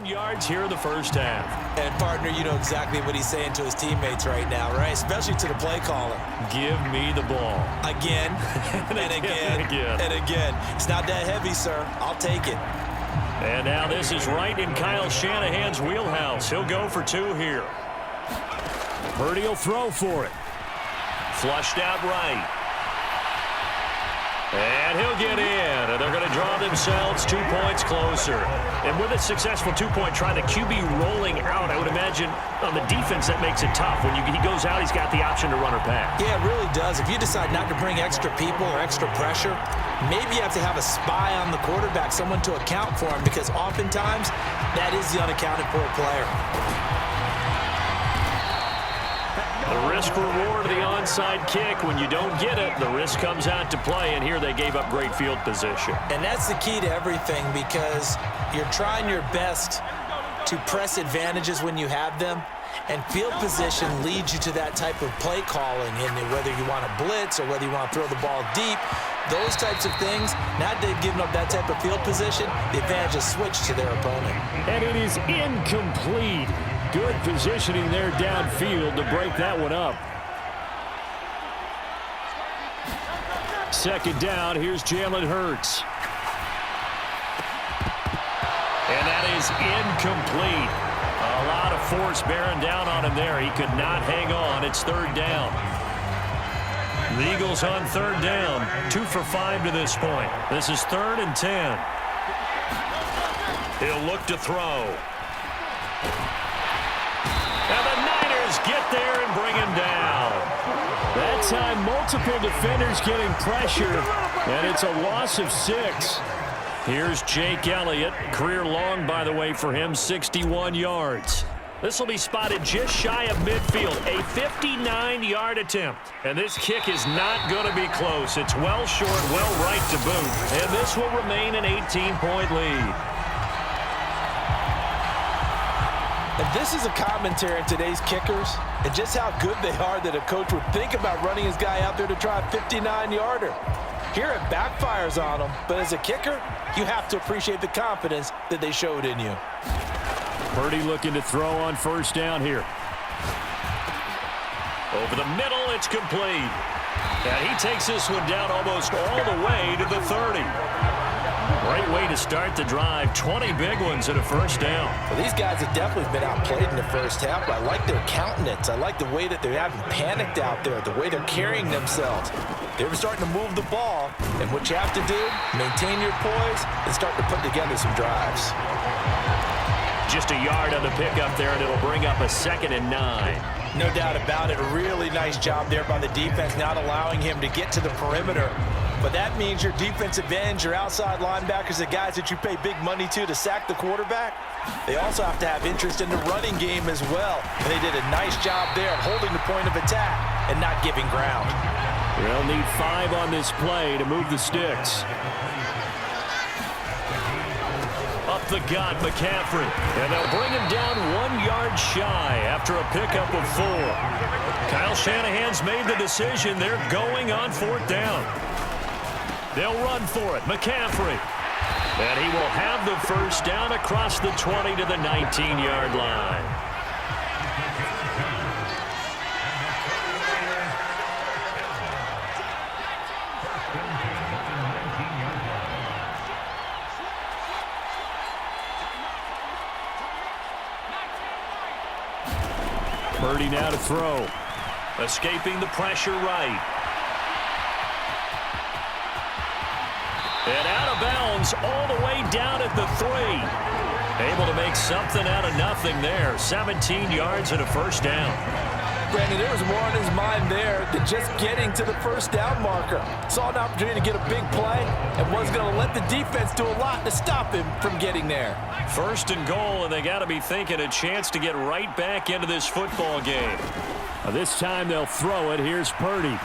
earned yards here in the first half. And, partner, you know exactly what he's saying to his teammates right now, right? Especially to the play caller. Give me the ball. Again, and again, and again. It's not that heavy, sir. I'll take it. And now this is right in Kyle Shanahan's wheelhouse. He'll go for 2 here. Purdy will throw for it. Flushed out right. And he'll get in. And they're going to draw themselves 2 points closer. And with a successful 2-point try, the QB rolling out, I would imagine on the defense that makes it tough. When he goes out, he's got the option to run or pass. Yeah, it really does. If you decide not to bring extra people or extra pressure, maybe you have to have a spy on the quarterback, someone to account for him, because oftentimes that is the unaccounted for player. The risk-reward of the onside kick. When you don't get it, the risk comes out to play, and here they gave up great field position. And that's the key to everything, because you're trying your best to press advantages when you have them, and field position leads you to that type of play calling, and whether you want to blitz or whether you want to throw the ball deep, those types of things. Now that they've given up that type of field position, the advantage is switched to their opponent. And it is incomplete. Good positioning there downfield to break that one up. Second down, here's Jalen Hurts. And that is incomplete. A lot of force bearing down on him there. He could not hang on. It's 3rd down. The Eagles on 3rd down. 2 for 5 to this point. This is 3rd and 10. He'll look to throw. And the Niners get there and bring him down. That time, multiple defenders getting pressure, and it's a loss of 6. Here's Jake Elliott. Career long, by the way, for him, 61 yards. This will be spotted just shy of midfield, a 59-yard attempt. And this kick is not going to be close. It's well short, well right to boot. And this will remain an 18-point lead. And this is a commentary on today's kickers and just how good they are that a coach would think about running his guy out there to try a 59-yarder. Here it backfires on him, but as a kicker, you have to appreciate the confidence that they showed in you. Purdy looking to throw on 1st down here. Over the middle, it's complete. And he takes this one down almost all the way to the 30. Great way to start the drive. 20 big ones at a 1st down. Well, these guys have definitely been outplayed in the first half, but I like their countenance. I like the way that they haven't panicked out there, the way they're carrying themselves. They're starting to move the ball, and what you have to do, maintain your poise and start to put together some drives. Just a yard on the pickup there, and it'll bring up a 2nd and 9. No doubt about it. A really nice job there by the defense, not allowing him to get to the perimeter. But that means your defense advantage, your outside linebackers, the guys that you pay big money to sack the quarterback, they also have to have interest in the running game as well. And they did a nice job there of holding the point of attack and not giving ground. They'll need 5 on this play to move the sticks. Up the gut, McCaffrey. And they'll bring him down 1 yard shy after a pickup of 4. Kyle Shanahan's made the decision. They're going on 4th down. They'll run for it. McCaffrey. And he will have the 1st down across the 20 to the 19-yard line. Purdy now to throw. Escaping the pressure right. And out of bounds all the way down at the 3. Able to make something out of nothing there. 17 yards and a 1st down. Brandon, there was more on his mind there than just getting to the 1st down marker. Saw an opportunity to get a big play and was going to let the defense do a lot to stop him from getting there. 1st and goal, and they got to be thinking a chance to get right back into this football game. This time they'll throw it. Here's Purdy.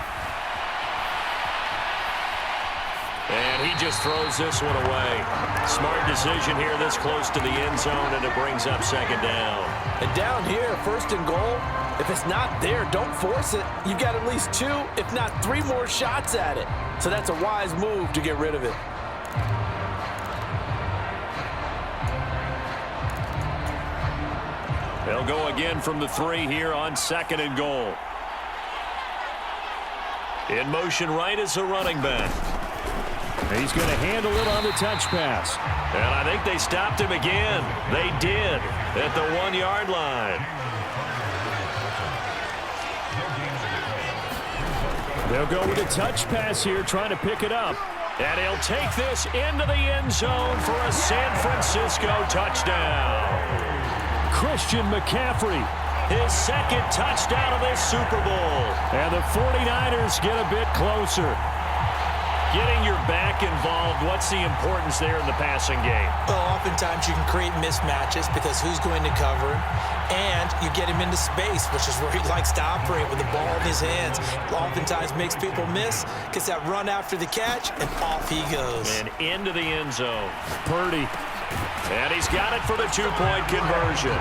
And he just throws this one away. Smart decision here this close to the end zone, and it brings up 2nd down. And down here, 1st and goal, if it's not there, don't force it. You've got at least 2, if not 3 more shots at it. So that's a wise move to get rid of it. They'll go again from the 3 here on 2nd and goal. In motion right is a running back. He's going to handle it on the touch pass. And I think they stopped him again. They did at the 1-yard line. They'll go with a touch pass here, trying to pick it up. And he'll take this into the end zone for a San Francisco touchdown. Christian McCaffrey. His 2nd touchdown of this Super Bowl. And the 49ers get a bit closer. Getting your back involved, what's the importance there in the passing game? Well, oftentimes you can create mismatches because who's going to cover him, and you get him into space, which is where he likes to operate with the ball in his hands. Oftentimes makes people miss, gets that run after the catch, and off he goes. And into the end zone. Purdy. And he's got it for the 2-point conversion.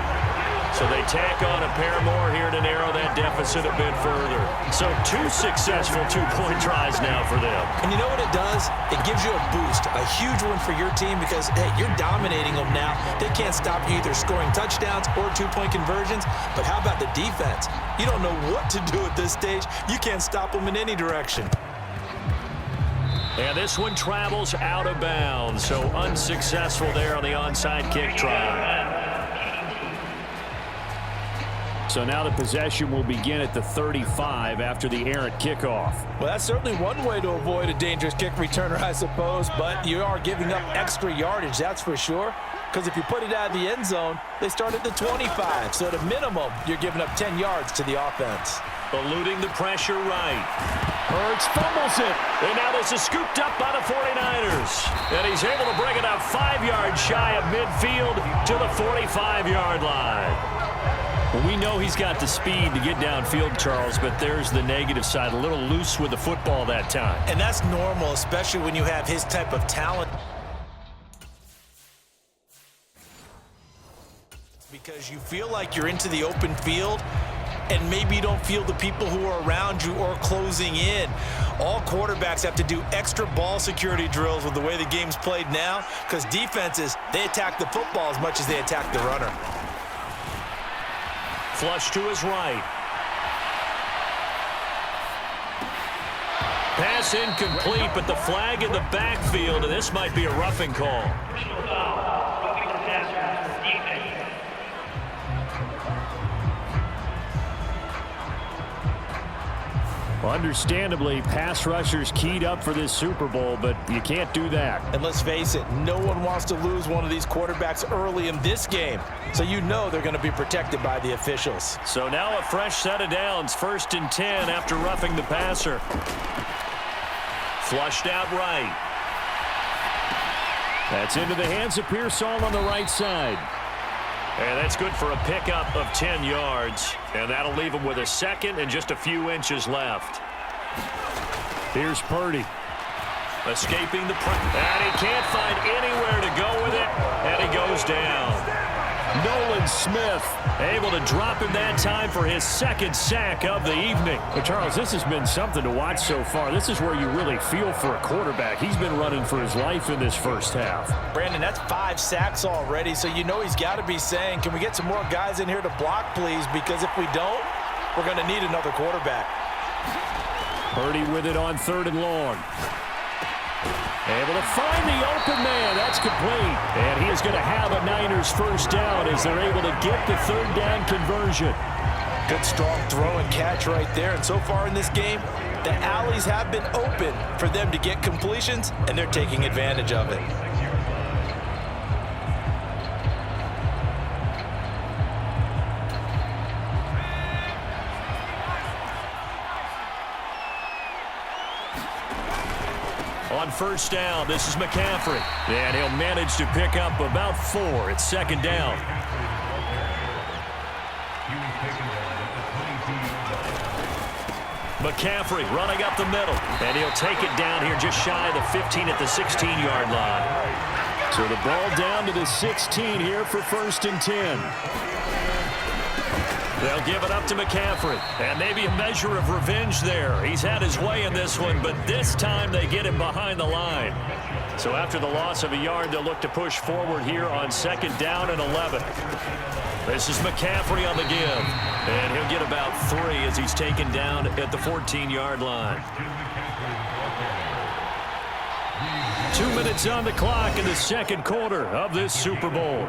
So they tack on a pair more here to narrow that deficit a bit further. So 2 successful 2-point tries now for them. And you know what it does? It gives you a boost, a huge one for your team because, hey, you're dominating them now. They can't stop you either scoring touchdowns or 2-point conversions. But how about the defense? You don't know what to do at this stage. You can't stop them in any direction. And this one travels out of bounds. So unsuccessful there on the onside kick try. So now the possession will begin at the 35 after the errant kickoff. Well, that's certainly one way to avoid a dangerous kick returner, I suppose, but you are giving up extra yardage, that's for sure. Because if you put it out of the end zone, they start at the 25. So at a minimum, you're giving up 10 yards to the offense. Eluding the pressure right. Hurts fumbles it. And now this is scooped up by the 49ers. And he's able to bring it up 5 yards shy of midfield to the 45-yard line. We know he's got the speed to get downfield, Charles, but there's the negative side. A little loose with the football that time. And that's normal, especially when you have his type of talent. Because you feel like you're into the open field, and maybe you don't feel the people who are around you or closing in. All quarterbacks have to do extra ball security drills with the way the game's played now, because defenses, they attack the football as much as they attack the runner. Flush to his right. Pass incomplete, but the flag in the backfield, and this might be a roughing call. Understandably, pass rushers keyed up for this Super Bowl, but you can't do that. And let's face it, no one wants to lose one of these quarterbacks early in this game. So you know they're going to be protected by the officials. So now a fresh set of downs, 1st and 10 after roughing the passer. Flushed out right. That's into the hands of Pearsall on the right side. And that's good for a pickup of 10 yards. And that'll leave him with a 2nd and just a few inches left. Here's Purdy. Escaping the pressure. And he can't find anywhere to go with it. And he goes down. Nolan Smith able to drop him that time for his 2nd sack of the evening. But Charles, this has been something to watch so far. This is where you really feel for a quarterback. He's been running for his life in this first half. Brandon, that's 5 sacks already, so you know he's got to be saying, can we get some more guys in here to block, please? Because if we don't, we're going to need another quarterback. Purdy with it on 3rd and long. Able to find the open man. That's complete. And he is going to have a Niners first down as they're able to get the 3rd down conversion. Good strong throw and catch right there. And so far in this game, the alleys have been open for them to get completions, and they're taking advantage of it. On 1st down, this is McCaffrey. And he'll manage to pick up about 4. It's 2nd down. McCaffrey running up the middle. And he'll take it down here just shy of the 15 at the 16-yard line. So the ball down to the 16 here for 1st and 10. They'll give it up to McCaffrey. And maybe a measure of revenge there. He's had his way in this one, but this time they get him behind the line. So after the loss of a yard, they'll look to push forward here on 2nd down and 11. This is McCaffrey on the give. And he'll get about 3 as he's taken down at the 14-yard line. 2 minutes on the clock in the second quarter of this Super Bowl.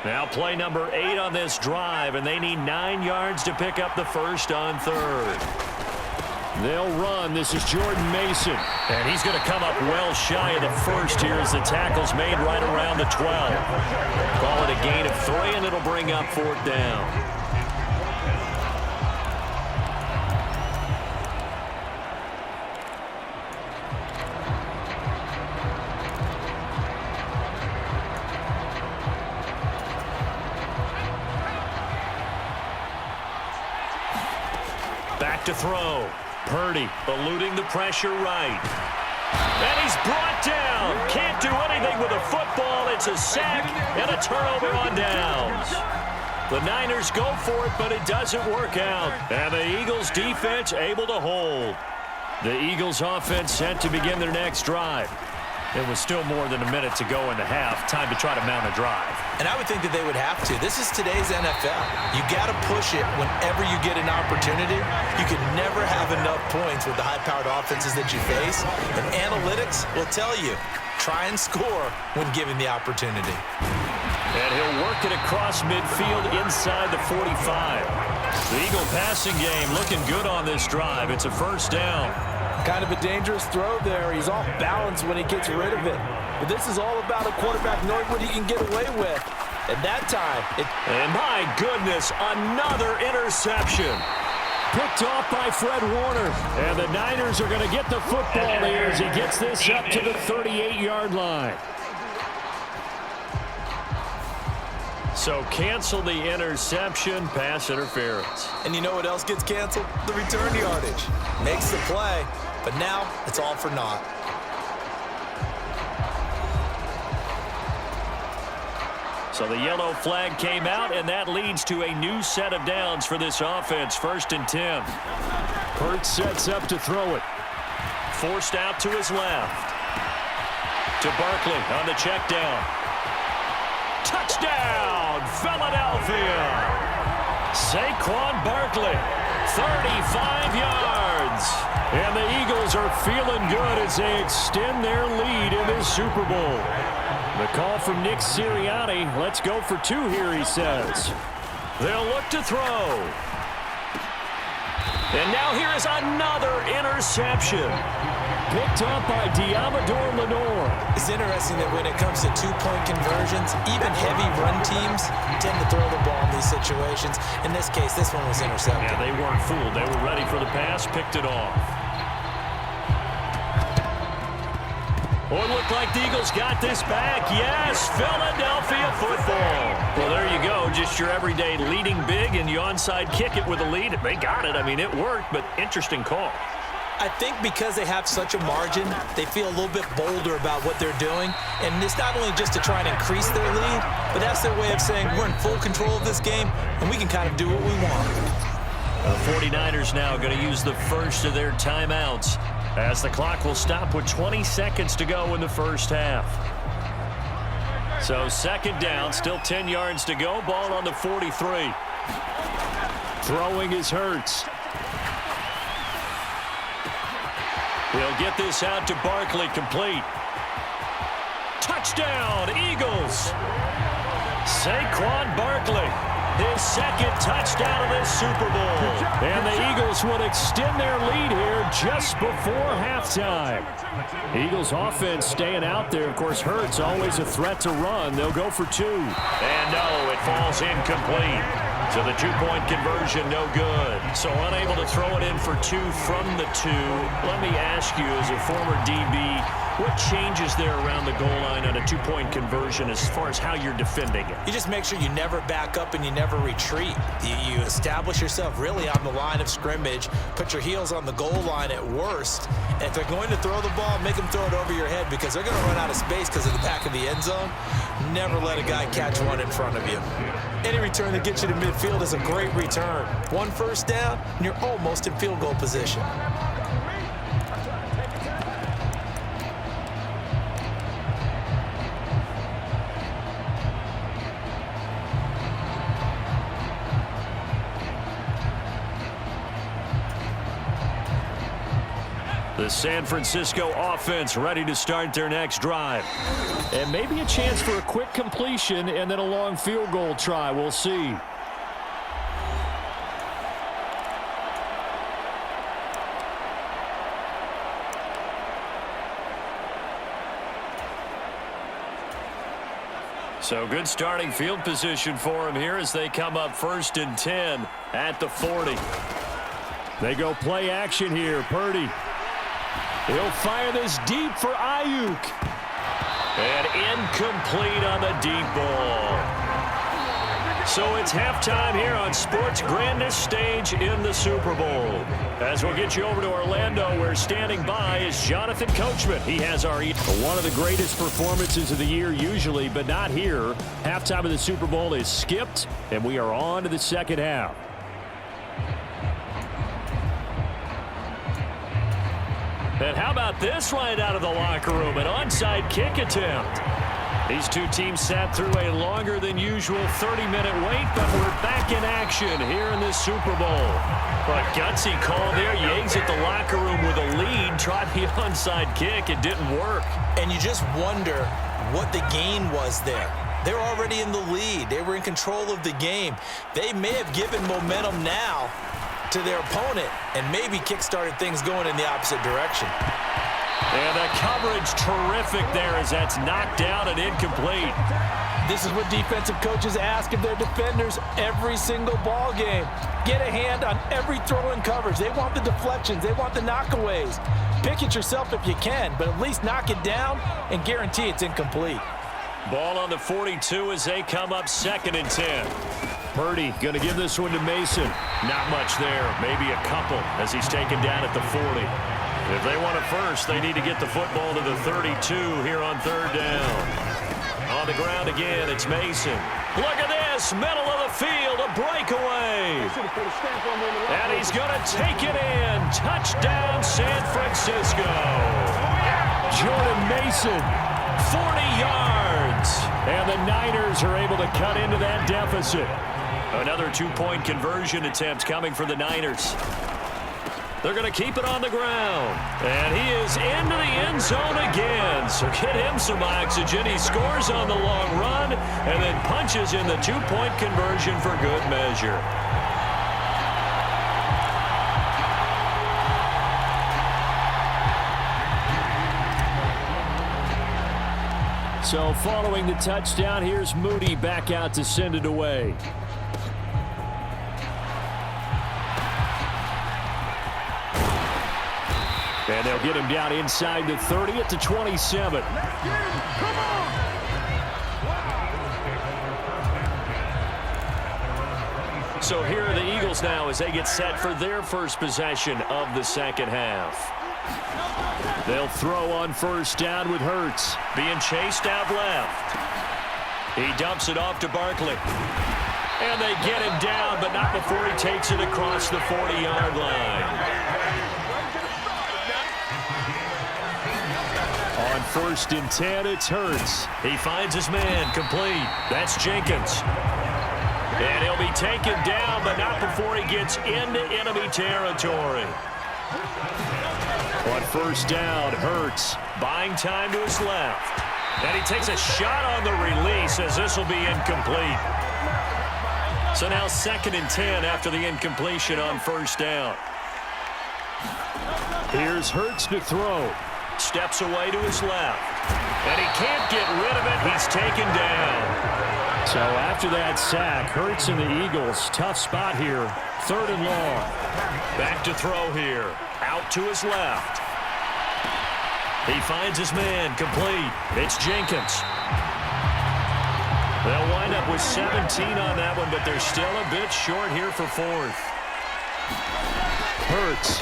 Now play number 8 on this drive, and they need 9 yards to pick up the first on 3rd. They'll run. This is Jordan Mason. And he's going to come up well shy of the first here as the tackle's made right around the 12. Call it a gain of 3, and it'll bring up 4th down. Back to throw. Purdy eluding the pressure right. And he's brought down. Can't do anything with a football. It's a sack and a turnover on downs. The Niners go for it, but it doesn't work out. And the Eagles defense able to hold. The Eagles offense set to begin their next drive. It was still more than a minute to go in the half. Time to try to mount a drive. And I would think that they would have to. This is today's NFL. You got to push it whenever you get an opportunity. You can never have enough points with the high-powered offenses that you face. And analytics will tell you, try and score when given the opportunity. And he'll work it across midfield inside the 45. The Eagle passing game looking good on this drive. It's a first down. Kind of a dangerous throw there. He's off balance when he gets rid of it. But this is all about a quarterback knowing what he can get away with. And that time, and my goodness, another interception. Picked off by Fred Warner. And the Niners are going to get the football here as he gets this up to the 38-yard line. So cancel the interception, pass interference. And you know what else gets canceled? The return yardage. Makes the play, but now it's all for naught. So the yellow flag came out, and that leads to a new set of downs for this offense. 1st and 10. Hurts sets up to throw it. Forced out to his left. To Barkley on the check down. Touchdown, Philadelphia! Saquon Barkley, 35 yards. And the Eagles are feeling good as they extend their lead in this Super Bowl. The call from Nick Sirianni. Let's go for 2 here, he says. They'll look to throw. And now here is another interception. Picked up by Diamador Lenore. It's interesting that when it comes to 2-point conversions, even heavy run teams tend to throw the ball in these situations. In this case, this one was intercepted. Yeah, they weren't fooled. They were ready for the pass, picked it off. Oh, it looked like the Eagles got this back. Yes, Philadelphia football. Well, there you go. Just your everyday leading big, and you onside kick it with a lead. They got it. I mean, it worked, but interesting call. I think because they have such a margin, they feel a little bit bolder about what they're doing. And it's not only just to try and increase their lead, but that's their way of saying we're in full control of this game, and we can kind of do what we want. The 49ers now going to use the first of their timeouts as the clock will stop with 20 seconds to go in the first half. So 2nd down, still 10 yards to go. Ball on the 43. Throwing is Hurts. He'll get this out to Barkley, complete. Touchdown, Eagles. Saquon Barkley, his 2nd touchdown of this Super Bowl. And the Eagles would extend their lead here just before halftime. Eagles offense staying out there. Of course, Hurts always a threat to run. They'll go for 2. And no, it falls incomplete. So the 2-point conversion, no good. So unable to throw it in for 2 from the 2. Let me ask you, as a former DB, what changes there around the goal line on a 2-point conversion as far as how you're defending it? You just make sure you never back up and you never retreat. You establish yourself really on the line of scrimmage, put your heels on the goal line at worst, and if they're going to throw the ball, make them throw it over your head because they're going to run out of space because of the back of the end zone. Never let a guy catch one in front of you. Any return that gets you to midfield is a great return. One first down, and you're almost in field goal position. The San Francisco offense ready to start their next drive. And maybe a chance for a quick completion and then a long field goal try. We'll see. So good starting field position for him here as they come up 1st and 10 at the 40. They go play action here. Purdy. He'll fire this deep for Ayuk. And incomplete on the deep ball. So it's halftime here on sports' grandest stage in the Super Bowl. As we'll get you over to Orlando, where standing by is Jonathan Coachman. He has our one of the greatest performances of the year usually, but not here. Halftime of the Super Bowl is skipped, and we are on to the second half. And how about this right out of the locker room? An onside kick attempt. These two teams sat through a longer than usual 30-minute wait, but we're back in action here in this Super Bowl. But gutsy call there. Yates at the locker room with a lead. Tried the onside kick. It didn't work. And you just wonder what the gain was there. They're already in the lead. They were in control of the game. They may have given momentum now to their opponent and maybe kick-started things going in the opposite direction. And the coverage terrific there as that's knocked down and incomplete. This is what defensive coaches ask of their defenders every single ball game. Get a hand on every throw in coverage. They want the deflections. They want the knockaways. Pick it yourself if you can, but at least knock it down and guarantee it's incomplete. Ball on the 42 as they come up 2nd and 10. Purdy going to give this one to Mason. Not much there, maybe a couple as he's taken down at the 40. If they want it first, they need to get the football to the 32 here on 3rd down. On the ground again, it's Mason. Look at this, middle of the field, a breakaway. And he's going to take it in. Touchdown, San Francisco. Jordan Mason. 40 yards. And the Niners are able to cut into that deficit. Another two-point conversion attempt coming for the Niners. They're going to keep it on the ground. And he is into the end zone again. So get him some oxygen. He scores on the long run and then punches in the two-point conversion for good measure. So following the touchdown, here's Moody back out to send it away. And they'll get him down inside the 30 at the 27. So here are the Eagles now as they get set for their first possession of the second half. They'll throw on 1st down with Hurts. Being chased out left. He dumps it off to Barkley. And they get him down, but not before he takes it across the 40-yard line. On 1st and 10, it's Hurts. He finds his man, complete. That's Jenkins. And he'll be taken down, but not before he gets into enemy territory. On 1st down, Hurts buying time to his left. And he takes a shot on the release as this will be incomplete. So now 2nd and 10 after the incompletion on 1st down. Here's Hurts to throw. Steps away to his left. And he can't get rid of it. He's taken down. So after that sack, Hurts and the Eagles, tough spot here. 3rd and long. Back to throw here. Out to his left. He finds his man, complete. It's Jenkins. They'll wind up with 17 on that one, but they're still a bit short here for 4th. Hurts.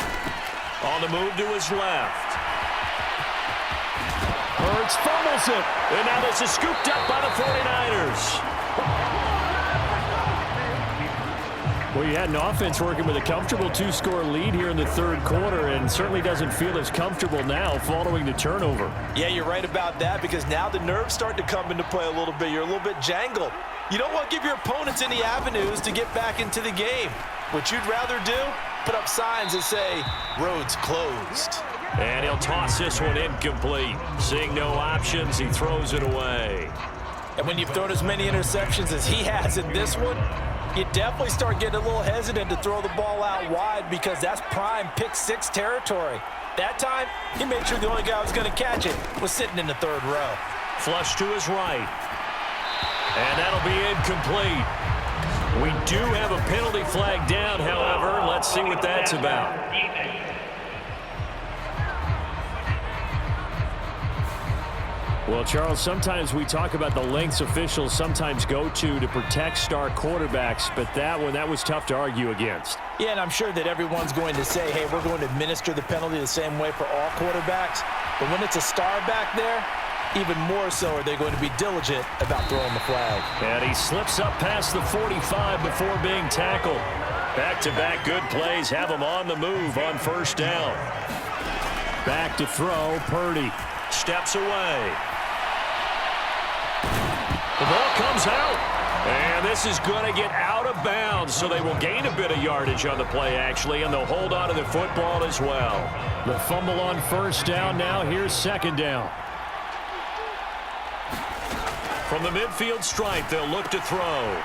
On the move to his left. Hurts fumbles it. And now this is scooped up by the 49ers. Well, you had an offense working with a comfortable 2-score lead here in the third quarter and certainly doesn't feel as comfortable now following the turnover. Yeah, you're right about that because now the nerves start to come into play a little bit. You're a little bit jangled. You don't want to give your opponents any avenues to get back into the game. What you'd rather do, put up signs that say, roads closed. And he'll toss this one incomplete. Seeing no options, he throws it away. And when you've thrown as many interceptions as he has in this one, you definitely start getting a little hesitant to throw the ball out wide because that's prime pick-6 territory. That time, he made sure the only guy who was going to catch it was sitting in the third row. Flush to his right. And that'll be incomplete. We do have a penalty flag down, however. Let's see what that's about. Well, Charles, sometimes we talk about the lengths officials sometimes go to protect star quarterbacks, but that was tough to argue against. Yeah, and I'm sure that everyone's going to say, hey, we're going to administer the penalty the same way for all quarterbacks. But when it's a star back there, even more so are they going to be diligent about throwing the flag. And he slips up past the 45 before being tackled. Back-to-back good plays have him on the move on first down. Back to throw, Purdy. Steps away. The ball comes out, and this is going to get out of bounds, so they will gain a bit of yardage on the play, actually, and they'll hold on to the football as well. The fumble on first down now. Here's second down. From the midfield stripe, they'll look to throw.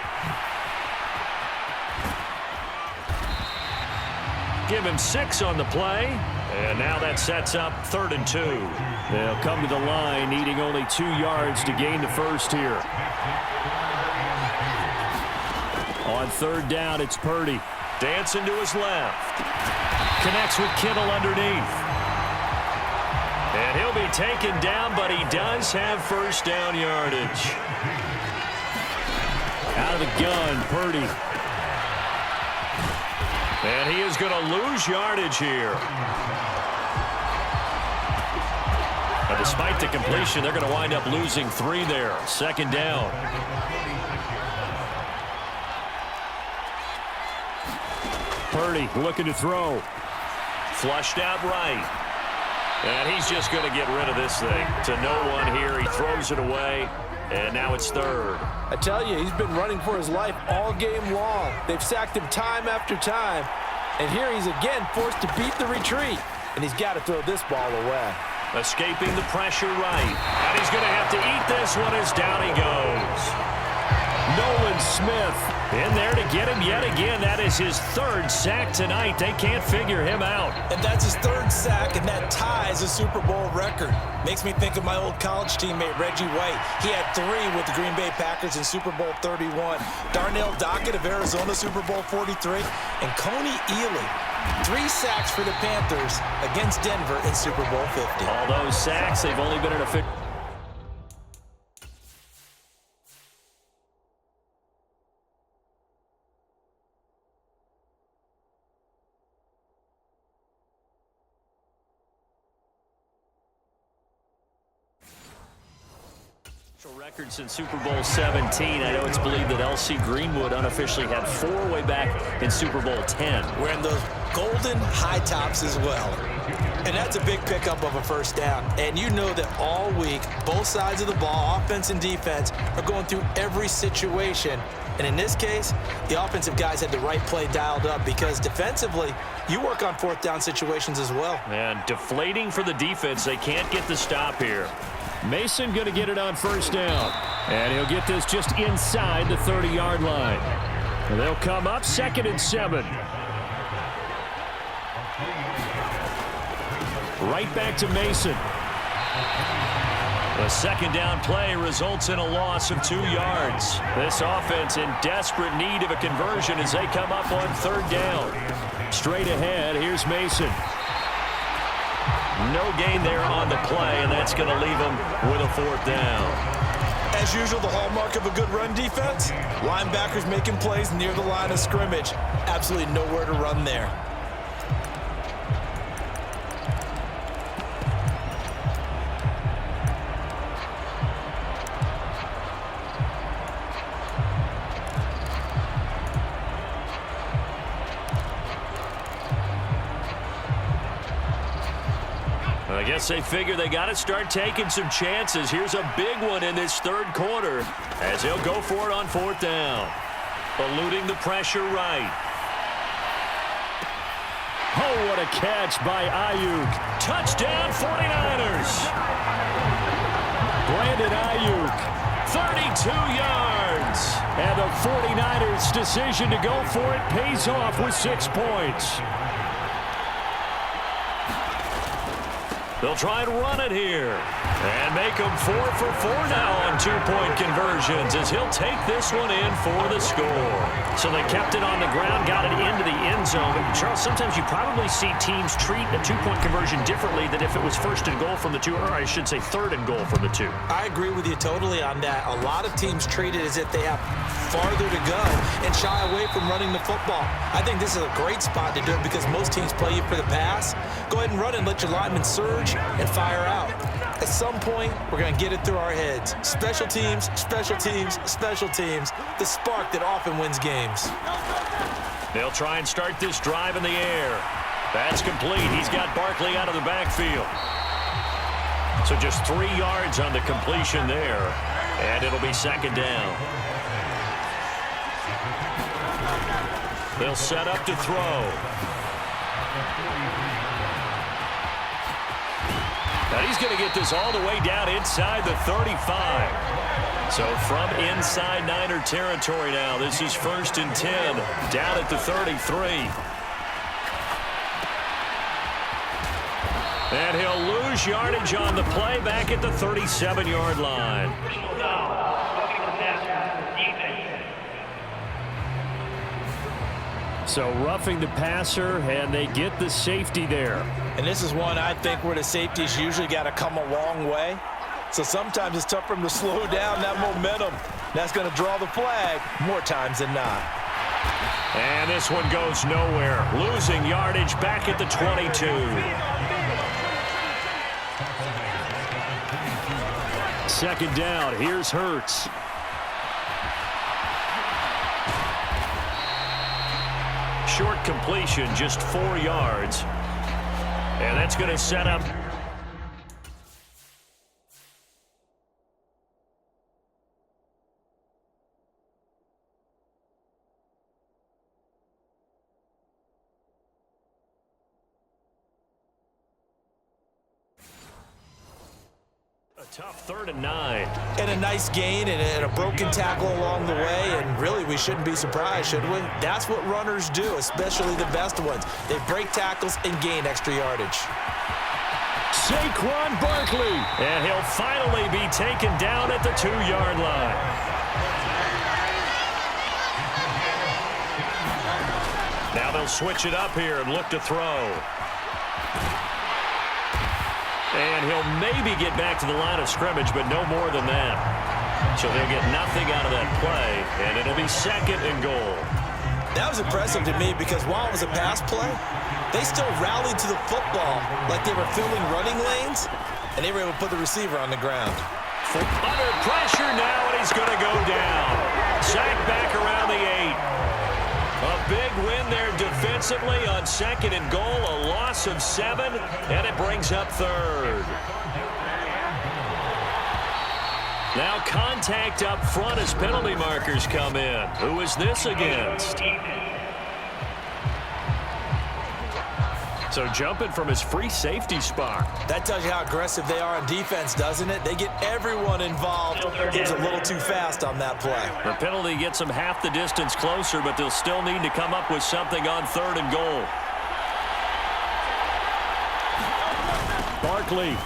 Give him 6 on the play, and now that sets up 3rd and 2. They'll come to the line, needing only 2 yards to gain the first here. On third down, it's Purdy. Dancing to his left. Connects with Kittle underneath. And he'll be taken down, but he does have first down yardage. Out of the gun, Purdy. And he is going to lose yardage here. But despite the completion, they're going to wind up losing 3 there. Second down. Purdy looking to throw. Flushed out right. And he's just going to get rid of this thing. To no one here. He throws it away. And now it's 3rd. I tell you, he's been running for his life all game long. They've sacked him time after time. And here he's again forced to beat the retreat. And he's got to throw this ball away. Escaping the pressure right. And he's going to have to eat this one as down he goes. Nolan Smith in there to get him yet again. That is his 3rd sack tonight. They can't figure him out. And that's his 3rd sack, and that ties a Super Bowl record. Makes me think of my old college teammate, Reggie White. He had 3 with the Green Bay Packers in Super Bowl 31. Darnell Dockett of Arizona, Super Bowl 43. And Coney Ealy, 3 sacks for the Panthers against Denver in Super Bowl 50. All those sacks, they've only been in a record since Super Bowl 17. I know it's believed that L.C. Greenwood unofficially had 4 way back in Super Bowl 10. Wearing those golden high tops as well. And that's a big pickup of a first down. And you know that all week, both sides of the ball, offense and defense, are going through every situation. And in this case, the offensive guys had the right play dialed up because defensively, you work on 4th down situations as well. And deflating for the defense. They can't get the stop here. Mason going to get it on first down. And he'll get this just inside the 30-yard line. And they'll come up 2nd and 7. Right back to Mason. The second down play results in a loss of 2 yards. This offense in desperate need of a conversion as they come up on 3rd down. Straight ahead, here's Mason. No gain there on the play, and that's going to leave them with a 4th down. As usual, the hallmark of a good run defense, linebackers making plays near the line of scrimmage. Absolutely nowhere to run there. I guess they figure they got to start taking some chances. Here's a big one in this third quarter as he'll go for it on fourth down. Eluding the pressure right. Oh, what a catch by Ayuk. Touchdown 49ers. Brandon Ayuk. 32 yards. And the 49ers' decision to go for it pays off with 6 points. They'll try and run it here. And make them 4 for 4 now on 2-point conversions as he'll take this one in for the score. So they kept it on the ground, got it into the end zone. Charles, sometimes you probably see teams treat a 2-point conversion differently than if it was first and goal from the 2, or I should say third and goal from the 2. I agree with you totally on that. A lot of teams treat it as if they have farther to go and shy away from running the football. I think this is a great spot to do it because most teams play you for the pass. Go ahead and run and let your linemen surge and fire out. At some point, we're going to get it through our heads. Special teams, special teams, special teams. The spark that often wins games. They'll try and start this drive in the air. That's complete. He's got Barkley out of the backfield. So just 3 yards on the completion there. And it'll be second down. They'll set up to throw. And he's going to get this all the way down inside the 35. So from inside Niner territory now, this is 1st and 10, down at the 33. And he'll lose yardage on the play back at the 37-yard line. So roughing the passer, and they get the safety there. And this is one I think where the safety's usually got to come a long way. So sometimes it's tough for them to slow down that momentum. That's going to draw the flag more times than not. And this one goes nowhere. Losing yardage back at the 22. Second down, here's Hurts. Short completion, just 4 yards. And that's going to set up. A tough 3rd and 9. And a nice gain and a broken tackle along the way, and really we shouldn't be surprised, should we? That's what runners do, especially the best ones. They break tackles and gain extra yardage. Saquon Barkley. And he'll finally be taken down at the 2-yard line. Now they'll switch it up here and look to throw. And he'll maybe get back to the line of scrimmage, but no more than that. So they'll get nothing out of that play, and it'll be 2nd and goal. That was impressive to me because while it was a pass play, they still rallied to the football like they were filling running lanes, and they were able to put the receiver on the ground. Under pressure now, and he's going to go down. Sacked back around the 8. A big win there defensively on 2nd and goal, a loss of 7, and it brings up 3rd. Now contact up front as penalty markers come in. Who is this against? So jumping from his free safety spot. That tells you how aggressive they are on defense, doesn't it? They get everyone involved. It's a little too fast on that play. The penalty gets them half the distance closer, but they'll still need to come up with something on 3rd and goal. Barkley.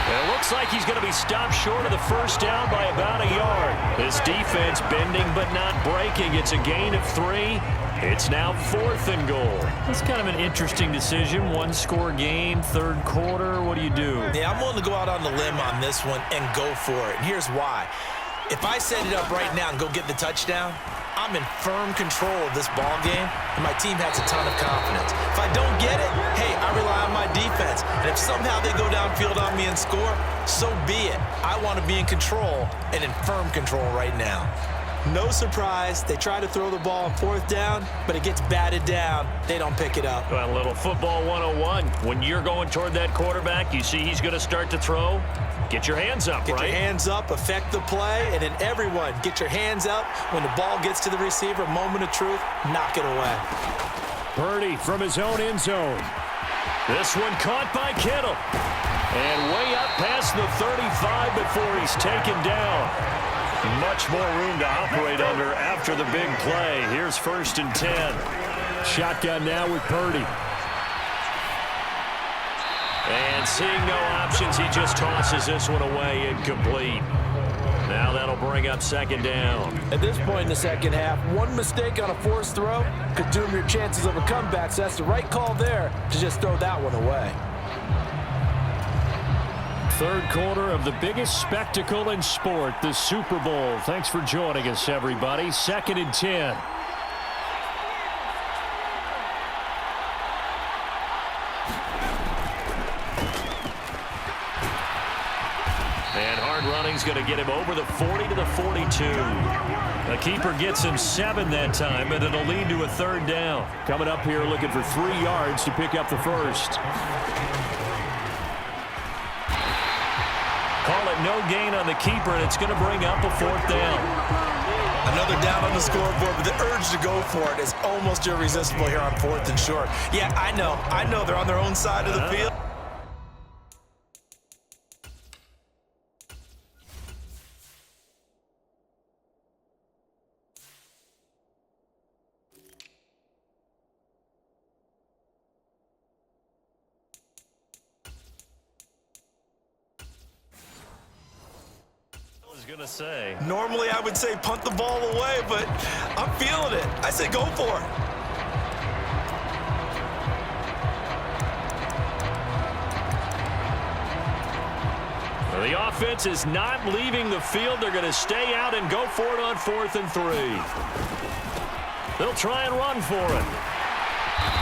It looks like he's going to be stopped short of the first down by about a yard. This defense bending but not breaking. It's a gain of 3. It's now 4th and goal. It's kind of an interesting decision. 1-score game, 3rd quarter. What do you do? Yeah, I'm willing to go out on the limb on this one and go for it. And here's why. If I set it up right now and go get the touchdown, I'm in firm control of this ball game, and my team has a ton of confidence. If I don't get it, hey, I rely on my defense. And if somehow they go downfield on me and score, so be it. I want to be in control and in firm control right now. No surprise. They try to throw the ball on fourth down, but it gets batted down. They don't pick it up. Well, a little football 101. When you're going toward that quarterback, you see he's going to start to throw. Get your hands up, Get right? your hands up, affect the play, and then everyone get your hands up. When the ball gets to the receiver, moment of truth, knock it away. Purdy from his own end zone. This one caught by Kittle. And way up past the 35 before he's taken down. Much more room to operate under after the big play. Here's 1st and 10. Shotgun now with Purdy. And seeing no options, he just tosses this one away incomplete. Now that'll bring up 2nd down. At this point in the second half, one mistake on a forced throw could doom your chances of a comeback, so that's the right call there to just throw that one away. Third quarter of the biggest spectacle in sport, the Super Bowl. Thanks for joining us, everybody. 2nd and 10. And hard running's going to get him over the 40 to the 42. The keeper gets him 7 that time, but it'll lead to a 3rd down. Coming up here looking for 3 yards to pick up the first. Call it no gain on the keeper, and it's going to bring up a 4th down. Another down on the scoreboard, but the urge to go for it is almost irresistible here on 4th and short. Yeah, I know they're on their own side of the field. Gonna say. Normally, I would say punt the ball away, but I'm feeling it. I say go for it. Well, the offense is not leaving the field. They're going to stay out and go for it on 4th and 3. They'll try and run for it.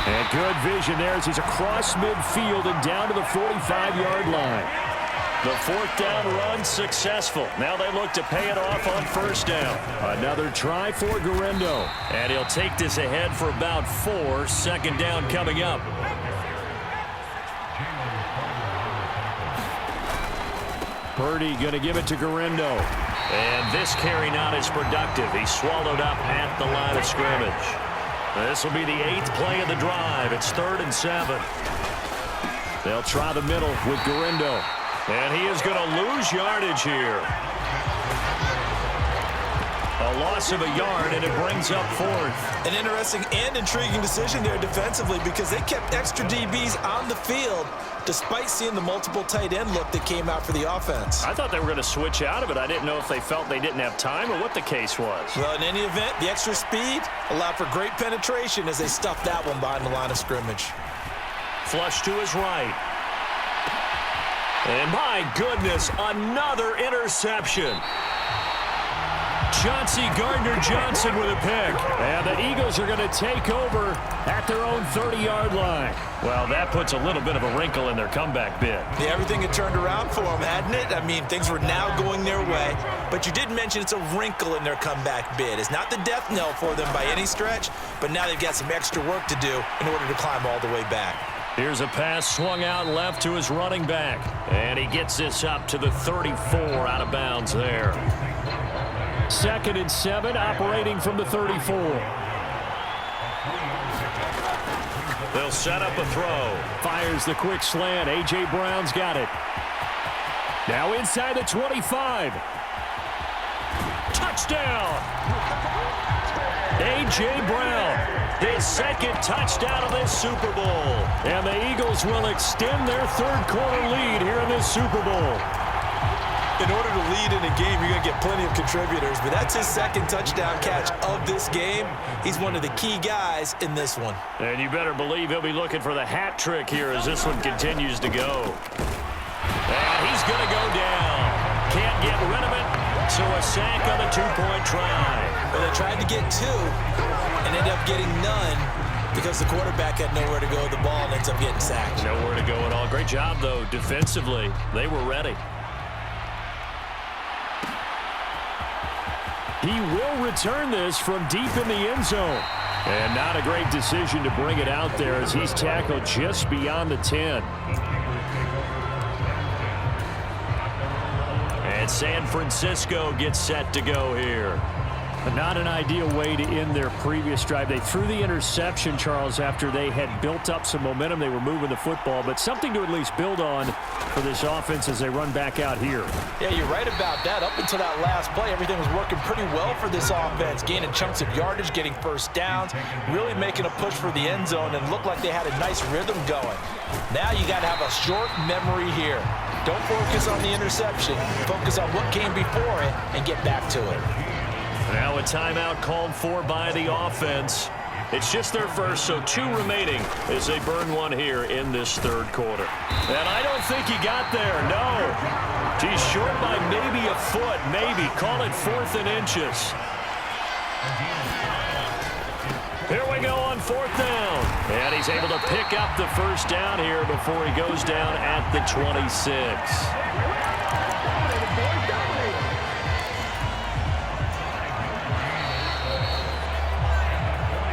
And good vision there as he's across midfield and down to the 45-yard line. The 4th down run successful. Now they look to pay it off on 1st down. Another try for Guerrero. And he'll take this ahead for about 4. 2nd down coming up. Purdy going to give it to Guerrero. And this carry not as productive. He's swallowed up at the line of scrimmage. This will be the 8th play of the drive. It's 3rd and 7. They'll try the middle with Guerrero. And he is going to lose yardage here. A loss of a yard, and it brings up 4th. An interesting and intriguing decision there defensively because they kept extra DBs on the field despite seeing the multiple tight end look that came out for the offense. I thought they were going to switch out of it. I didn't know if they felt they didn't have time or what the case was. Well, in any event, the extra speed allowed for great penetration as they stuffed that one behind the line of scrimmage. Flush to his right. And my goodness, another interception. Chauncey Gardner-Johnson with a pick. And the Eagles are going to take over at their own 30-yard line. Well, that puts a little bit of a wrinkle in their comeback bid. Yeah, everything had turned around for them, hadn't it? I mean, things were now going their way. But you did mention it's a wrinkle in their comeback bid. It's not the death knell for them by any stretch, but now they've got some extra work to do in order to climb all the way back. Here's a pass swung out left to his running back. And he gets this up to the 34 out of bounds there. 2nd and 7, operating from the 34. They'll set up a throw. Fires the quick slant. A.J. Brown's got it. Now inside the 25. Touchdown! A.J. Brown. His 2nd touchdown of this Super Bowl. And the Eagles will extend their 3rd quarter lead here in this Super Bowl. In order to lead in a game, you're going to get plenty of contributors, but that's his 2nd touchdown catch of this game. He's one of the key guys in this one. And you better believe he'll be looking for the hat trick here as this one continues to go. And he's going to go down. Can't get rid of it, so a sack on the 2-point try. Well, they tried to get 2 and ended up getting none because the quarterback had nowhere to go with the ball and ends up getting sacked. Nowhere to go at all. Great job, though, defensively. They were ready. He will return this from deep in the end zone. And not a great decision to bring it out there as he's tackled just beyond the 10. And San Francisco gets set to go here. Not an ideal way to end their previous drive. They threw the interception, Charles, after they had built up some momentum. They were moving the football, but something to at least build on for this offense as they run back out here. Yeah, you're right about that. Up until that last play, everything was working pretty well for this offense, gaining chunks of yardage, getting first downs, really making a push for the end zone, and looked like they had a nice rhythm going. Now you got to have a short memory here. Don't focus on the interception. Focus on what came before it and get back to it. Now a timeout called for by the offense. It's just their first, so 2 remaining as they burn one here in this third quarter. And I don't think he got there, no. He's short by maybe a foot, maybe. Call it 4th and inches. Here we go on 4th down. And he's able to pick up the first down here before he goes down at the 26.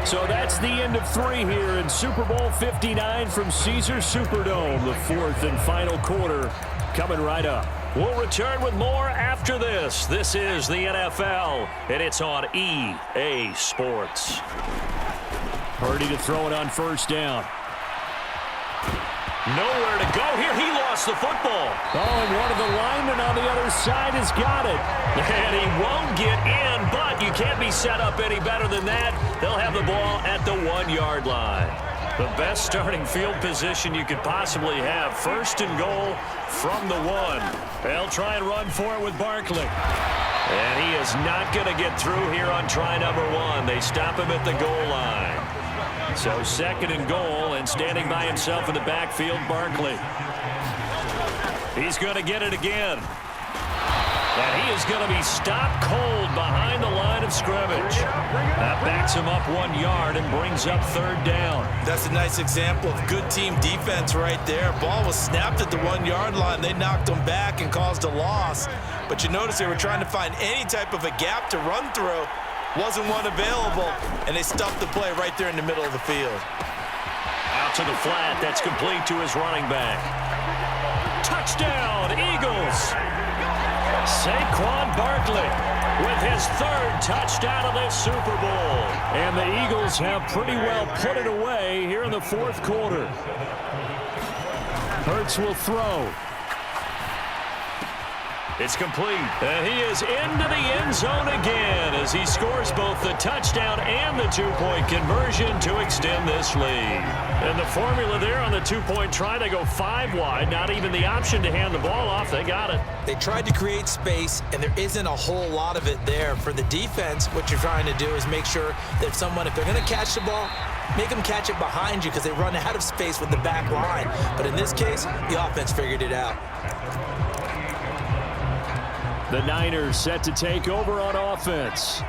So that's the end of 3 here in Super Bowl 59 from Caesars Superdome. The 4th and final quarter coming right up. We'll return with more after this. This is the NFL, and it's on EA Sports. Purdy to throw it on first down. Nowhere to go here. He lost the football. Oh, and one of the linemen on the other side has got it. And he won't get in, but you can't be set up any better than that. They'll have the ball at the 1-yard line. The best starting field position you could possibly have. 1st and goal from the 1. They'll try and run for it with Barkley. And he is not going to get through here on try number 1. They stop him at the goal line. So 2nd and goal, and standing by himself in the backfield, Barkley. He's going to get it again. And he is going to be stopped cold behind the line of scrimmage. That backs him up 1 yard and brings up 3rd down. That's a nice example of good team defense right there. Ball was snapped at the 1-yard line. They knocked him back and caused a loss. But you notice they were trying to find any type of a gap to run through. Wasn't one available, and they stuffed the play right there in the middle of the field. Out to the flat. That's complete to his running back. Touchdown, Eagles. Saquon Barkley with his 3rd touchdown of this Super Bowl. And the Eagles have pretty well put it away here in the 4th quarter. Hurts will throw. It's complete. And he is into the end zone again as he scores both the touchdown and the 2-point conversion to extend this lead. And the formula there on the 2-point try, they go 5 wide. Not even the option to hand the ball off. They got it. They tried to create space, and there isn't a whole lot of it there. For the defense, what you're trying to do is make sure that if they're going to catch the ball, make them catch it behind you because they run out of space with the back line. But in this case, the offense figured it out. The Niners set to take over on offense.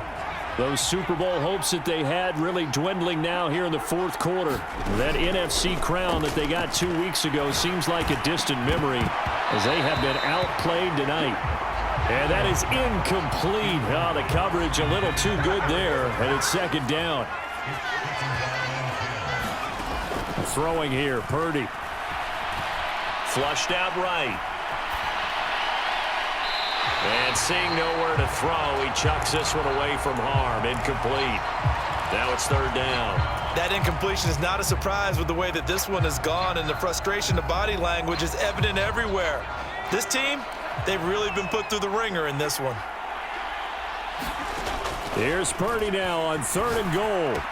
Those Super Bowl hopes that they had really dwindling now here in the 4th quarter. That NFC crown that they got 2 weeks ago seems like a distant memory as they have been outplayed tonight. And that is incomplete. Oh, the coverage a little too good there, and it's 2nd down. Throwing here, Purdy. Flushed out right. And seeing nowhere to throw, he chucks this one away from harm. Incomplete. Now it's 3rd down. That incompletion is not a surprise with the way that this one has gone, and the frustration of body language is evident everywhere. This team, they've really been put through the ringer in this one. Here's Purdy now on 3rd and goal.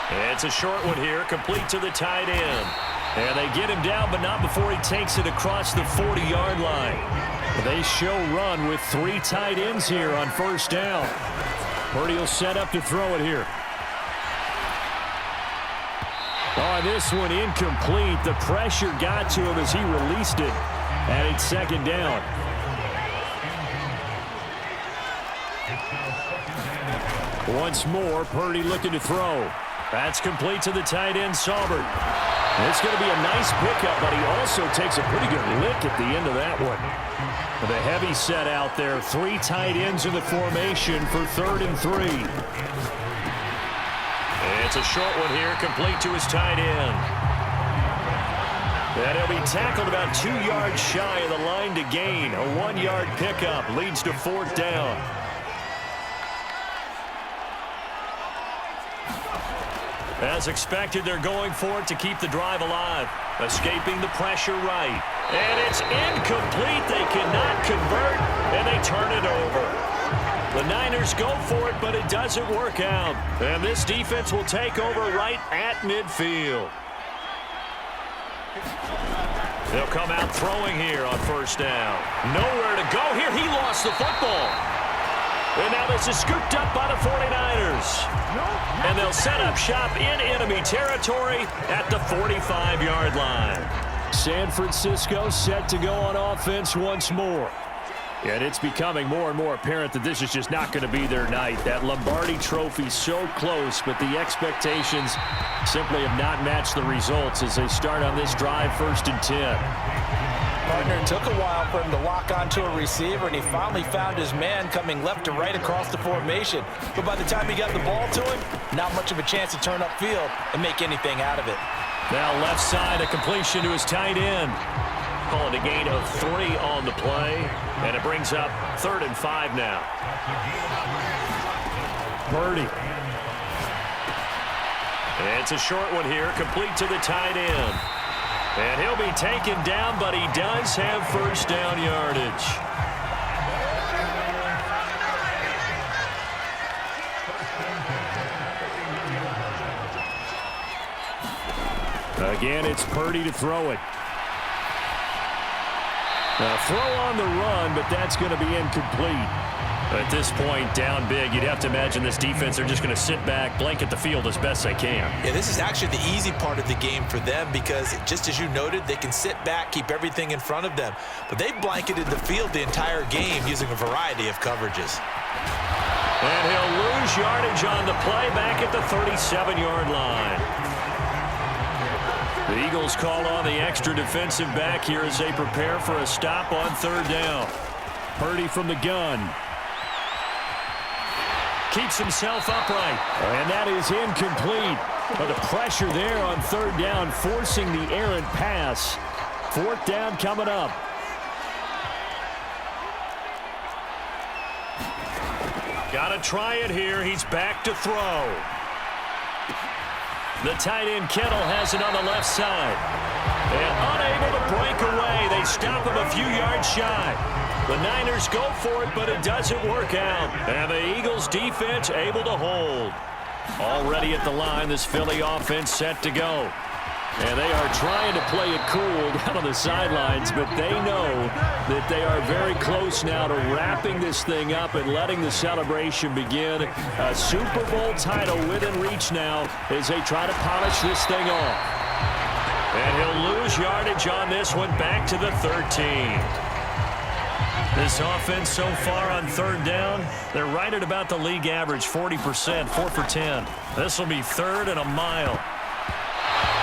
And it's a short one here, complete to the tight end. And they get him down, but not before he takes it across the 40-yard line. They show run with 3 tight ends here on 1st down. Purdy will set up to throw it here. Oh, this one incomplete. The pressure got to him as he released it. And it's 2nd down. Once more, Purdy looking to throw. That's complete to the tight end, Saubert. It's going to be a nice pickup, but he also takes a pretty good lick at the end of that one. With a heavy set out there, 3 tight ends in the formation for 3rd and 3. It's a short one here, complete to his tight end. And he'll be tackled about 2 yards shy of the line to gain. A 1-yard pickup leads to 4th down. As expected, they're going for it to keep the drive alive. Escaping the pressure right. And it's incomplete. They cannot convert, and they turn it over. The Niners go for it, but it doesn't work out. And this defense will take over right at midfield. They'll come out throwing here on 1st down. Nowhere to go here. He lost the football. And now this is scooped up by the 49ers. And they'll set up shop in enemy territory at the 45-yard line. San Francisco set to go on offense once more. And it's becoming more and more apparent that this is just not going to be their night. That Lombardi Trophy so close, but the expectations simply have not matched the results as they start on this drive 1st and 10. Partner, it took a while for him to lock onto a receiver, and he finally found his man coming left to right across the formation. But by the time he got the ball to him, not much of a chance to turn upfield and make anything out of it. Now left side, a completion to his tight end. Call it a gain of 3 on the play, and it brings up 3rd and 5 now. Purdy. It's a short one here, complete to the tight end. And he'll be taken down, but he does have 1st down yardage. Again, it's Purdy to throw it. Now, throw on the run, but that's going to be incomplete. At this point, down big, you'd have to imagine this defense, they're just going to sit back, blanket the field as best they can. Yeah, this is actually the easy part of the game for them because, just as you noted, they can sit back, keep everything in front of them. But they've blanketed the field the entire game using a variety of coverages. And he'll lose yardage on the play back at the 37-yard line. The Eagles call on the extra defensive back here as they prepare for a stop on 3rd down. Purdy from the gun. Keeps himself upright. And that is incomplete. But the pressure there on 3rd down, forcing the errant pass. 4th down coming up. Got to try it here. He's back to throw. The tight end Kittle has it on the left side. And unable to break away. They stop him a few yards shy. The Niners go for it, but it doesn't work out. And the Eagles defense able to hold. Already at the line, this Philly offense set to go. And they are trying to play it cool down on the sidelines, but they know that they are very close now to wrapping this thing up and letting the celebration begin. A Super Bowl title within reach now as they try to polish this thing off. And he'll lose yardage on this one back to the 13. This offense so far on 3rd down, they're right at about the league average, 40%, 4 for 10. This will be 3rd and a mile.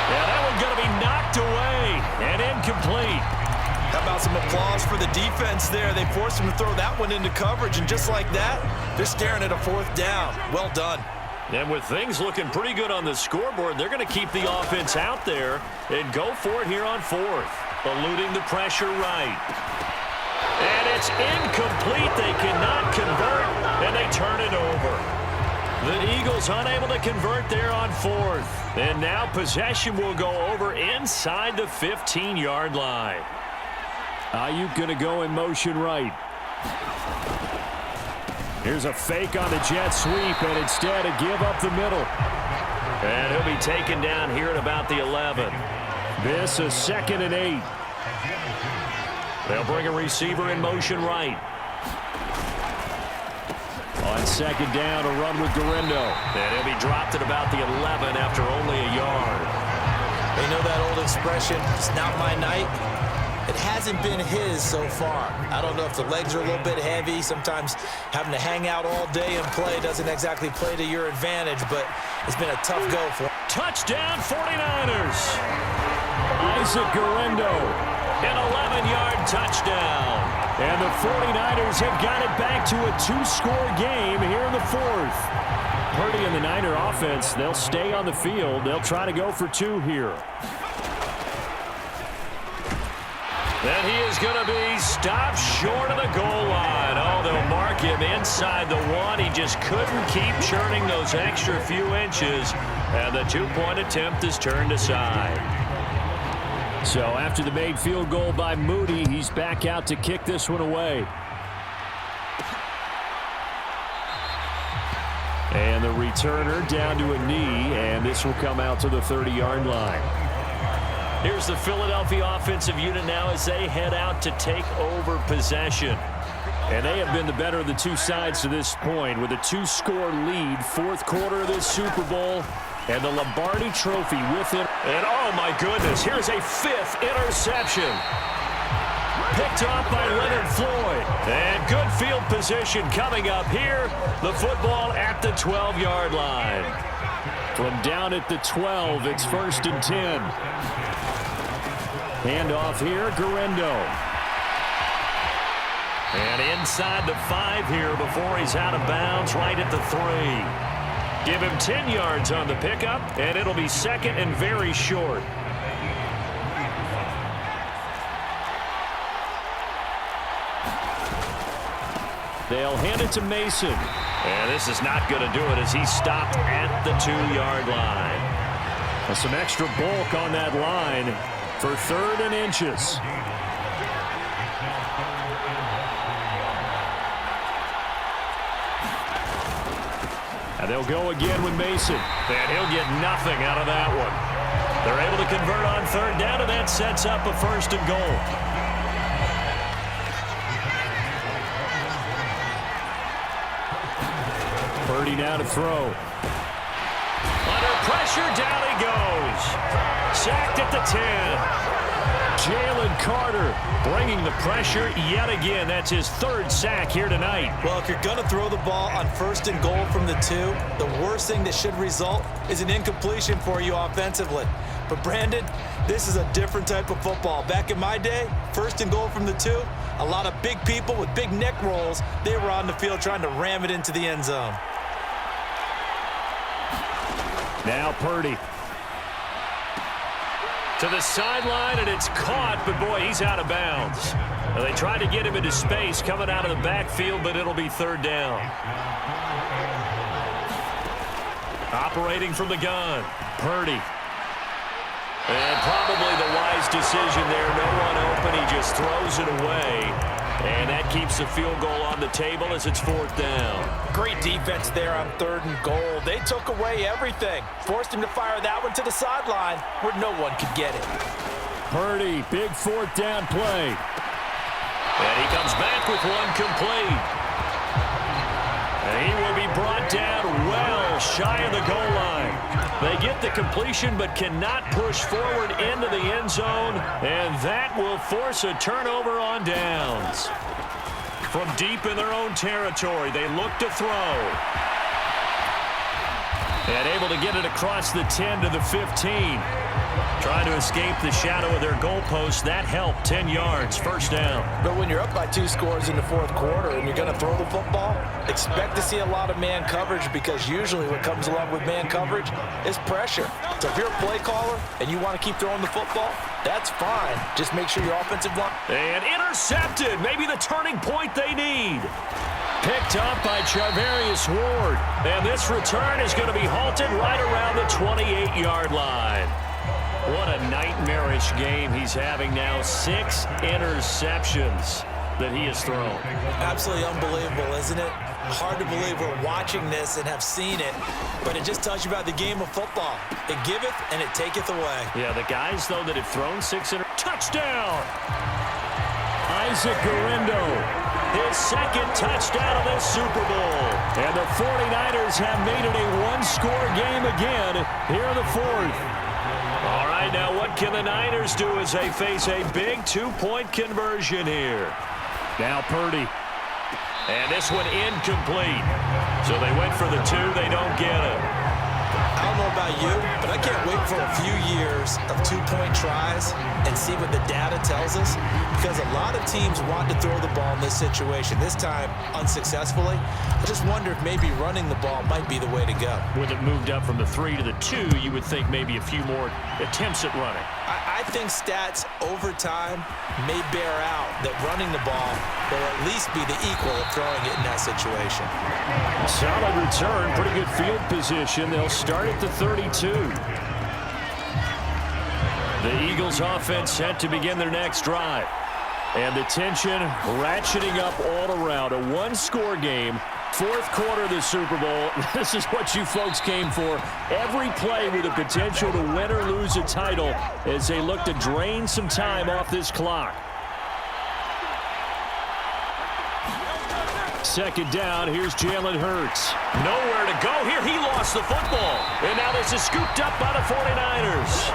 Yeah, that one's going to be knocked away and incomplete. How about some applause for the defense there? They forced him to throw that one into coverage, and just like that, they're staring at a 4th down. Well done. And with things looking pretty good on the scoreboard, they're going to keep the offense out there and go for it here on 4th. Eluding the pressure right. And it's incomplete. They cannot convert, and they turn it over. The Eagles unable to convert there on 4th. And now possession will go over inside the 15-yard line. Ayuk going to go in motion right. Here's a fake on the jet sweep, and instead a give up the middle. And he'll be taken down here at about the 11. This is 2nd and 8. They'll bring a receiver in motion right. On 2nd down, a run with Guerrero. And he'll be dropped at about the 11 after only a yard. You know that old expression, it's not my night? It hasn't been his so far. I don't know if the legs are a little bit heavy. Sometimes having to hang out all day and play doesn't exactly play to your advantage, but it's been a tough go for him. Touchdown 49ers. Isaac Guerendo. An 11-yard touchdown. And the 49ers have got it back to a 2-score game here in the fourth. Purdy and the Niner offense, they'll stay on the field. They'll try to go for 2 here. And he is going to be stopped short of the goal line. Oh, they'll mark him inside the 1. He just couldn't keep churning those extra few inches. And the 2-point attempt is turned aside. So after the made field goal by Moody, he's back out to kick this one away. And the returner down to a knee, and this will come out to the 30-yard line. Here's the Philadelphia offensive unit now as they head out to take over possession. And they have been the better of the two sides to this point with a 2-score lead, fourth quarter of this Super Bowl, and the Lombardi Trophy with him. And oh my goodness, here's a 5th interception. Picked off by Leonard Floyd. And good field position coming up here. The football at the 12-yard line. From down at the 12, it's 1st and 10. Handoff here, Guerendo. And inside the 5 here before he's out of bounds, right at the 3. Give him 10 yards on the pickup, and it'll be 2nd and very short. They'll hand it to Mason. And this is not going to do it as he's stopped at the 2-yard line. And some extra bulk on that line for 3rd and inches. And they'll go again with Mason. And he'll get nothing out of that one. They're able to convert on 3rd down, and that sets up a 1st and goal. Purdy now to throw. Under pressure, down he goes. Sacked at the 10. Jalen Carter bringing the pressure yet again. That's his 3rd sack here tonight. Well, if you're going to throw the ball on 1st and goal from the 2, the worst thing that should result is an incompletion for you offensively. But, Brandon, this is a different type of football. Back in my day, 1st and goal from the 2, a lot of big people with big neck rolls, they were on the field trying to ram it into the end zone. Now Purdy. To the sideline, and it's caught, but boy, he's out of bounds. Now, they tried to get him into space coming out of the backfield, but it'll be 3rd down. Operating from the gun, Purdy. And probably the wise decision there. No one open, he just throws it away. And that keeps the field goal on the table as it's 4th down. Great defense there on 3rd and goal. They took away everything. Forced him to fire that one to the sideline where no one could get it. Purdy, big 4th down play. And he comes back with one complete. And he will be brought down well shy of the goal line. They get the completion but cannot push forward into the end zone, and that will force a turnover on downs. From deep in their own territory, they look to throw. And able to get it across the 10 to the 15. Trying to escape the shadow of their goalpost. That helped. 10 yards, 1st down. But when you're up by 2 scores in the 4th quarter and you're going to throw the football, expect to see a lot of man coverage, because usually what comes along with man coverage is pressure. So if you're a play caller and you want to keep throwing the football, that's fine. Just make sure your offensive line. And intercepted. Maybe the turning point they need. Picked up by Charvarius Ward. And this return is going to be halted right around the 28-yard line. What a nightmarish game he's having now. 6 interceptions that he has thrown. Absolutely unbelievable, isn't it? Hard to believe we're watching this and have seen it, but it just tells you about the game of football. It giveth and it taketh away. Yeah, the guys, though, that have thrown 6 touchdown! Isaac Guerendo. His 2nd touchdown of this Super Bowl. And the 49ers have made it a 1-score game again here in the 4th. All right, now what can the Niners do as they face a big 2-point conversion here? Now Purdy. And this one incomplete. So they went for the 2. They don't get it. I don't know about you, but I can't wait for a few years of two-point tries and see what the data tells us, because a lot of teams want to throw the ball in this situation, this time unsuccessfully. I just wonder if maybe running the ball might be the way to go. With it moved up from the 3 to the 2, you would think maybe a few more attempts at running. I think stats over time may bear out that running the ball will at least be the equal of throwing it in that situation. Solid return, pretty good field position. They'll start at the 32. The Eagles offense set to begin their next drive. And the tension ratcheting up all around. A one-score game. Fourth quarter of the Super Bowl. This is what you folks came for. Every play with the potential to win or lose a title as they look to drain some time off this clock. Second down, here's Jalen Hurts. Nowhere to go here. He lost the football. And now this is scooped up by the 49ers.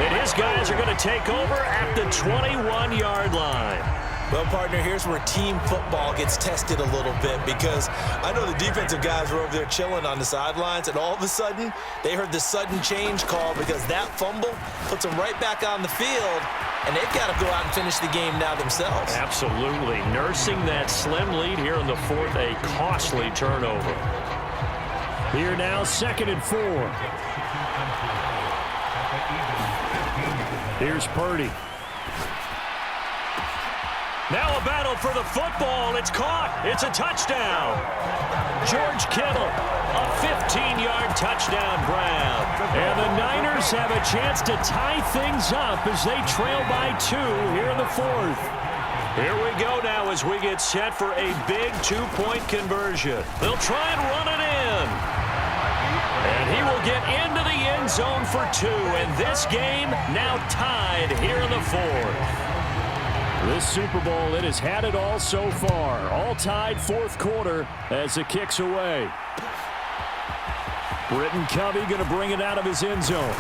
And his guys are going to take over at the 21-yard line. Well, partner, here's where team football gets tested a little bit, because I know the defensive guys were over there chilling on the sidelines, and all of a sudden they heard the sudden change call because that fumble puts them right back on the field, and they've got to go out and finish the game now themselves. Absolutely. Nursing that slim lead here in the fourth, a costly turnover. Here now, 2nd and 4. Here's Purdy. Now a battle for the football. It's caught. It's a touchdown. George Kittle, a 15-yard touchdown grab. And the Niners have a chance to tie things up as they trail by 2 here in the fourth. Here we go now as we get set for a big two-point conversion. They'll try and run it in. And he will get into the end zone for 2. And this game now tied here in the fourth. This Super Bowl, it has had it all so far. All tied fourth quarter as the kick's away. Britton Covey going to bring it out of his end zone.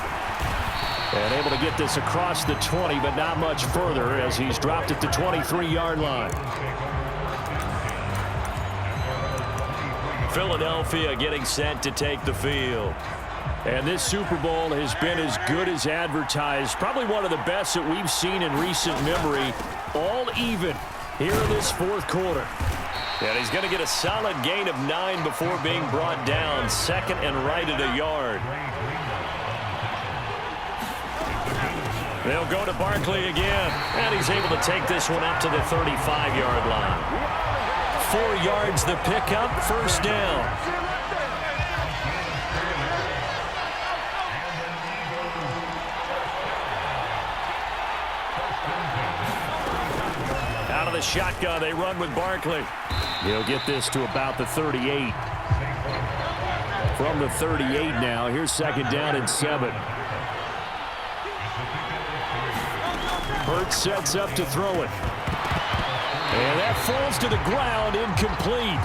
And able to get this across the 20, but not much further as he's dropped at the 23-yard line. Philadelphia getting set to take the field. And this Super Bowl has been as good as advertised. Probably one of the best that we've seen in recent memory. All even here in this fourth quarter. And he's going to get a solid gain of 9 before being brought down. 2nd and right at a yard. They'll go to Barkley again. And he's able to take this one up to the 35-yard line. 4 yards the pickup, first down. Out of the shotgun, they run with Barkley. He'll get this to about the 38. From the 38 now, here's 2nd down and 7. Hurts sets up to throw it. And that falls to the ground, incomplete.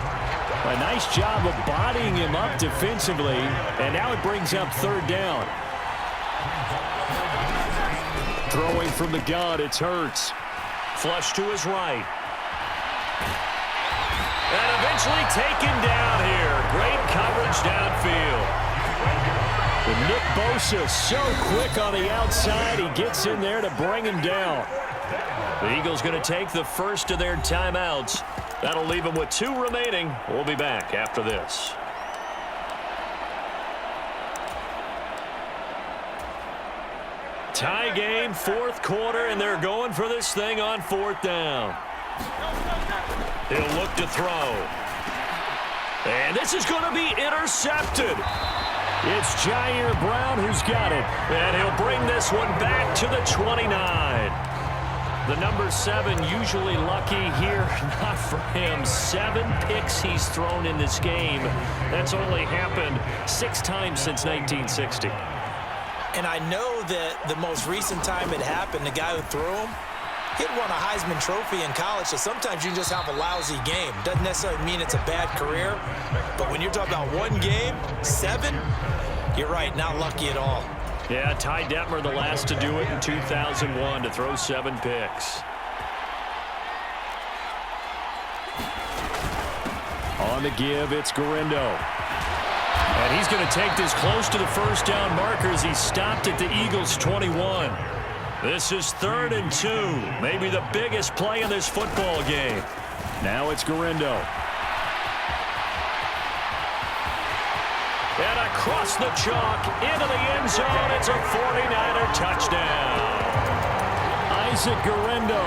A nice job of bodying him up defensively, and now it brings up 3rd down. Throwing from the gun, it's Hurts. Flush to his right. And eventually taken down here. Great coverage downfield. And Nick Bosa so quick on the outside. He gets in there to bring him down. The Eagles going to take the first of their timeouts. That'll leave them with 2 remaining. We'll be back after this. Tie game, fourth quarter, and they're going for this thing on 4th down. He'll look to throw. And this is going to be intercepted. It's Jair Brown who's got it. And he'll bring this one back to the 29. The number 7 usually lucky here. Not for him. 7 picks he's thrown in this game. That's only happened 6 times since 1960. And I know that the most recent time it happened, the guy who threw him, he'd won a Heisman Trophy in college, so sometimes you just have a lousy game. Doesn't necessarily mean it's a bad career, but when you're talking about 1 game, 7, you're right, not lucky at all. Yeah, Ty Detmer, the last to do it in 2001, to throw 7 picks. On the give, it's Gurindo. And he's going to take this close to the first down marker as he stopped at the Eagles' 21. This is 3rd and 2. Maybe the biggest play in this football game. Now it's Guerendo. And across the chalk, into the end zone. It's a 49er touchdown. Isaac Guerendo.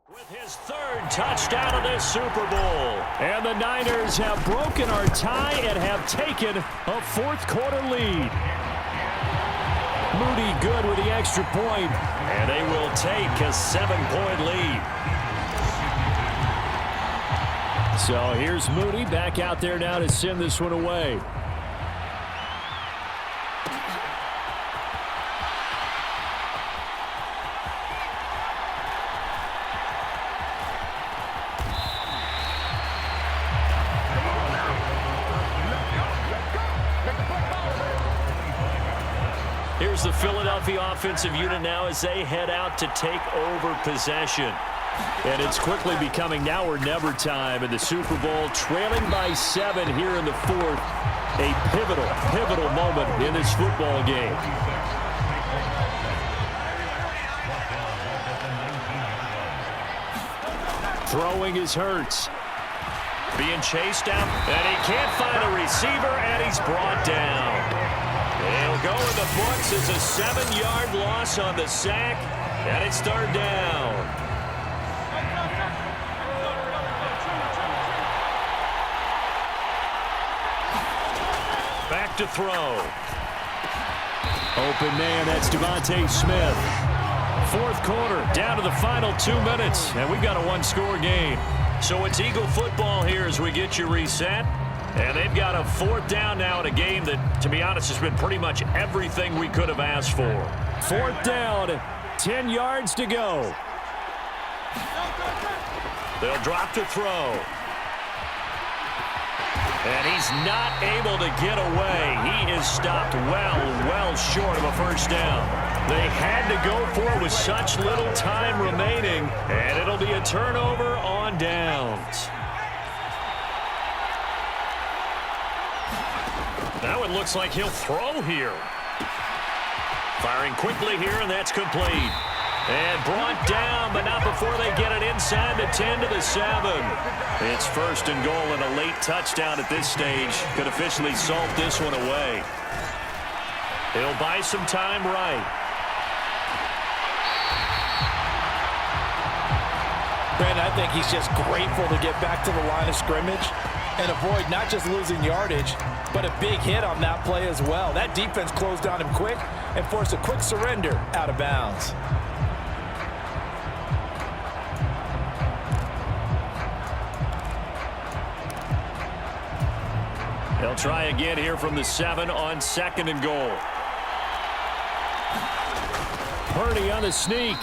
With his 3rd touchdown of this Super Bowl. And the Niners have broken our tie and have taken a 4th quarter lead. Moody good with the extra point. And they will take a 7-point lead. So here's Moody back out there now to send this one away. Here's the Philadelphia offensive unit now as they head out to take over possession. And it's quickly becoming now or never time in the Super Bowl, trailing by 7 here in the 4th. A pivotal moment in this football game. Throwing is Hurts. Being chased out, and he can't find a receiver, and he's brought down. He'll go in the books as a 7-yard loss on the sack, and it's 3rd down. Back to throw. Open man, that's Devontae Smith. 4th quarter, down to the final 2 minutes, and we've got a 1-score game. So it's Eagle football here as we get you reset. And they've got a 4th down now in a game that, to be honest, has been pretty much everything we could have asked for. 4th down, 10 yards to go. They'll drop to throw. And he's not able to get away. He is stopped well short of a 1st down. They had to go for it with such little time remaining, and it'll be a turnover on downs. Now it looks like he'll throw here. Firing quickly here, and that's complete. And brought down, but not before they get it inside the 10 to the 7. It's 1st and goal, and a late touchdown at this stage could officially salt this one away. He'll buy some time right. Brandon, I think he's just grateful to get back to the line of scrimmage and avoid not just losing yardage, but a big hit on that play as well. That defense closed on him quick and forced a quick surrender out of bounds. They'll try again here from the 7 on 2nd and goal. Purdy on the sneak.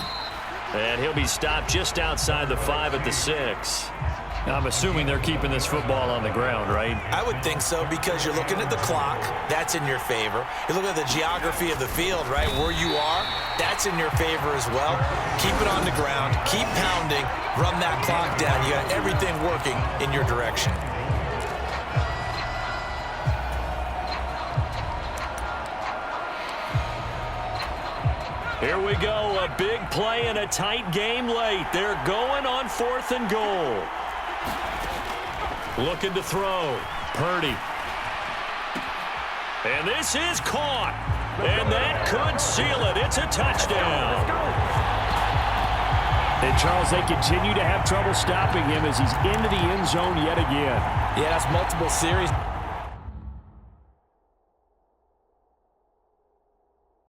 And he'll be stopped just outside the 5 at the 6. Now, I'm assuming they're keeping this football on the ground, right? I would think so, because you're looking at the clock. That's in your favor. You look at the geography of the field, right? Where you are, that's in your favor as well. Keep it on the ground. Keep pounding. Run that clock down. You got everything working in your direction. Here we go, a big play in a tight game late. They're going on 4th and goal. Looking to throw. Purdy. And this is caught. And that could seal it. It's a touchdown. And, Charles, they continue to have trouble stopping him as he's into the end zone yet again. Yeah, that's multiple series.